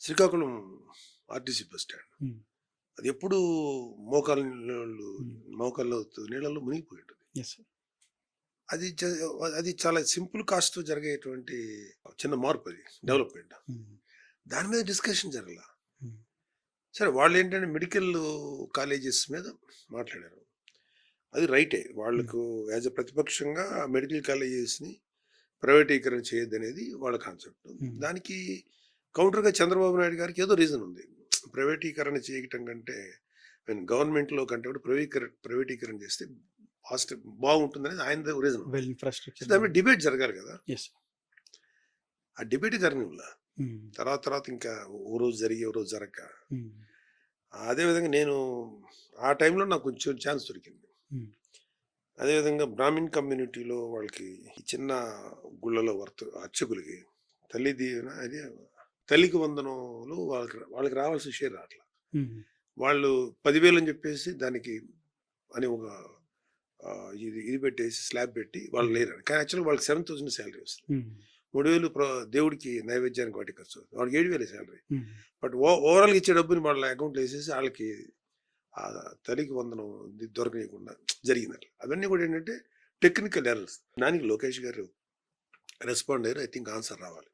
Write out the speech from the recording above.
Srikakulam RTC bus stand. హ్మ్. అది ఎప్పుడూ మోకాలు నీళ్ళు హ్మ్. మోకాళ్ళ నీళ్ళలో మునిగిపోయి ఉంటుంది. Yes sir. అది చ అది చాలా సింపుల్ కాస్ట్‌తో జరిగేటువంటి చిన్న మార్పు అది హ్మ్. డెవలప్‌మెంట్. హ్మ్. దాని మీద డిస్కషన్ జరగల. హ్మ్. సరే వాళ్ళేంటంటే మెడికల్ కాలేజెస్ మీద మాట్లాడారు. అది రైటే. హ్మ్. వాళ్ళకు యాస్ ఎ ప్రతిపక్షంగా మెడికల్ కాలేజెస్‌ని ప్రైవేటీకరణ చేయొద్దనేది వాళ్ళ కాన్సెప్ట్. హ్మ్. దానికి కౌంటర్‌గా చంద్రబాబు నాయుడు గారికి ఏదో రీజన్ ఉంది. ప్రైవేటీకరణ చేయటం కంటే గవర్నమెంట్‌లో కంటే కూడా ప్రైవేటీకరణ చేస్తే కాస్ట్ బాగుంటుందనేది ఆయనది రీజన్ ఉంది. వెల్ సో, ఇన్‌ఫ్రాస్ట్రక్చర్ దాని మీద డెవలప్. డిబేట్ జరగాలి కదా! యెస్. ఆ డిబేటే జరగనివ్వల. హ్మ్. తర్వాత ఇంకా ఓ రోజు జరిగి, ఓ రోజు జరగక. హ్మ్. అదే విధంగా నేను ఆ టైంలో నాకు కొంచెం ఛాన్స్ దొరికింది. హ్మ్. అదేవిధంగా బ్రాహ్మిన్ కమ్యూనిటీలో వాళ్ళకి ఈ చిన్న గుళ్ళలో అర్చకులకి తల్లి దీవెన అది తల్లికి వందనంలో వాళ్ళకి రావాల్సిన షేర్ రావట్ల. హ్మ్. వాళ్ళు 10,000 అని చెప్పేసి దానికి అని ఒక ఇది ఇది పెట్టేసి స్లాబ్ పెట్టి వాళ్ళు హ్మ్. లేరని. కానీ యాక్చువల్‌గా వాళ్ళకి 7,000 సాలరీ వస్తుంది. హ్మ్. 3,000 దేవుడికి నైవేద్యానికి వాటికి ఖర్చు అవుతుంది. వాడికి 7,000 సాలరీ. హ్మ్. బట్ ఓవరాల్‌గా ఇచ్చే డబ్బుని వాళ్ళ అకౌంట్‌లో ఏసేసి ఆళ్ళకి ఆ తల్లికి వందనం దొరకనీయకుండా జరిగిందట్లా. అవన్నీ కూడా ఏంటంటే టెక్నికల్ ఎర్రర్స్. దానికి లోకేష్ గారు రెస్పాండ్ అయ్యారు. ఐ థింక్ ఆన్సర్ రావాలి.